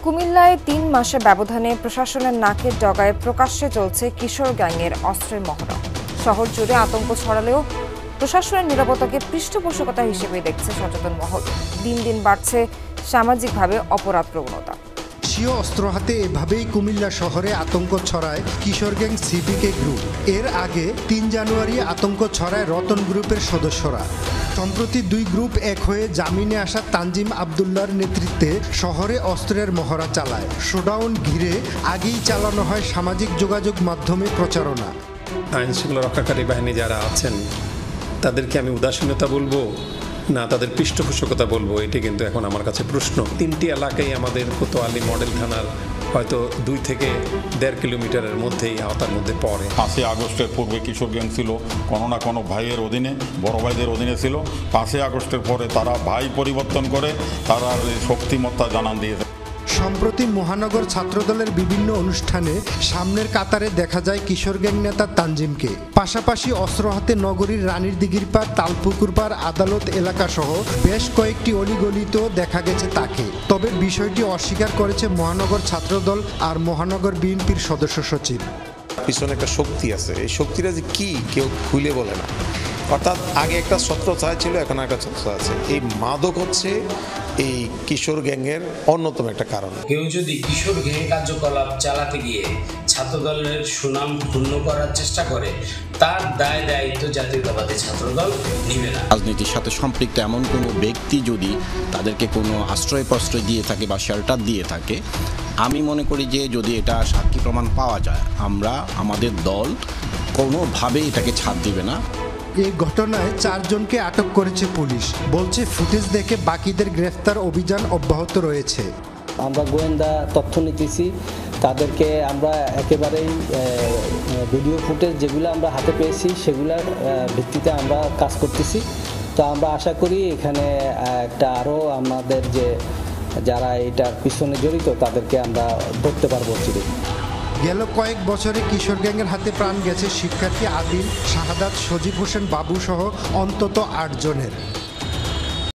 কুমিল্লায় ৩ মাসে ব্যবধানে প্রশাসনের নাকের ডগায় প্রকাশ্যে চলছে কিশোর গ্যাংয়ের অস্ত্রের মহড়া। শহর জুড়ে আতঙ্ক ছড়ালেও প্রশাসনের নিরাপত্তাকে পৃষ্ঠপোষকতা হিসেবে দেখছে সচেতন মহল। দিন দিন বাড়ছে সামাজিকভাবে অপরাধ প্রবণতা। দেশীয় অস্ত্র হাতে এভাবেই কুমিল্লা শহরে আতঙ্ক ছড়ায় কিশোর গ্যাং সিপিকে গ্রুপ। এর আগে ৩ জানুয়ারি আতঙ্ক ছড়ায় রতন গ্রুপের সদস্যরা। সম্প্রতি দুই গ্রুপ এক হয়ে জামিনে আসা তানজিম আবদুল্লার নেতৃত্বে শহরে অস্ত্রের মহড়া চালায়। শোডাউন ঘিরে আগেই চালানো হয় সামাজিক যোগাযোগ মাধ্যমে প্রচারণা। আইনশৃঙ্খলা রক্ষাকারী বাহিনী যারা আছেন তাদেরকে আমি উদাসীনতা বলবো না তাদের পৃষ্ঠপোষকতা বলবো, এটি কিন্তু এখন আমার কাছে প্রশ্ন। 3টি এলাকায় আমাদের কোতোয়ালি মডেল থানার হয়তো 2 থেকে 1.5 কিলোমিটারের মধ্যেই আওতার মধ্যে পড়ে। 5ই আগস্টের পূর্বে কিশোর গ্যাং ছিল কোনো না কোনো ভাইয়ের অধীনে, বড় ভাইদের অধীনে ছিল। 5ই আগস্টের পরে তারা ভাই পরিবর্তন করে তারা শক্তিমত্তা জানান দিয়েছে। সম্প্রতি মহানগর ছাত্রদলের বিভিন্ন অনুষ্ঠানে সামনের কাতারে দেখা যায় কিশোর গ্যাং নেতা তানজিমকে। পাশাপাশি অস্ত্র হাতে নগরীর রানীর দিঘির পাড়, তালপুকুর পাড়, আদালত এলাকা সহ বেশ কয়েকটি অলিগলিতেও দেখা গেছে তাকে। তবে বিষয়টি অস্বীকার করেছে মহানগর ছাত্রদল আর মহানগর বিএনপির সদস্য সচিব। পিছনে একটা শক্তি আছে, এই শক্তিটা যে কি কেউ খুলে বলে না। অর্থাৎ আগে একটা ছত্রছায়া ছিল, এখন একটা ছত্রছায়া আছে। এই মাদক হচ্ছে এই কিশোর গ্যাংয়ের অন্যতম একটা কারণ। কেউ যদি কিশোর গ্যাং কার্যকলাপ চালাতে গিয়ে ছাত্রদলের সুনাম ক্ষুণ্ণ করার চেষ্টা করে, তার দায় দায়িত্ব জাতীয়তাবাদী ছাত্রদল নিবে না। রাজনীতির সাথে সম্পৃক্ত এমন কোনো ব্যক্তি যদি তাদেরকে কোনো আশ্রয় প্রশ্রয় দিয়ে থাকে বা শেল্টার দিয়ে থাকে, আমি মনে করি যে যদি এটা সাক্ষী প্রমাণ পাওয়া যায়, আমরা আমাদের দল কোনোভাবেই এটাকে ছাড় দিবে না। এই ঘটনায় 4 জনকে আটক করেছে পুলিশ। বলছে ফুটেজ দেখে বাকিদের গ্রেফতার অভিযান অব্যাহত রয়েছে। আমরা গোয়েন্দা তথ্য নিতেছি, তাদেরকে আমরা একেবারেই ভিডিও ফুটেজ যেগুলো আমরা হাতে পেয়েছি সেগুলোর ভিত্তিতে আমরা কাজ করতেছি। তো আমরা আশা করি এখানে একটা আরও আমাদের যে যারা এটার পিছনে জড়িত তাদেরকে আমরা ধরতে পারবো। গেল কয়েক বছরে কিশোর গ্যাংয়ের হাতে প্রাণ গেছে শিক্ষার্থী আদিল, শাহাদাত, সজীব হোসেন বাবু সহ অন্তত 8 জনের।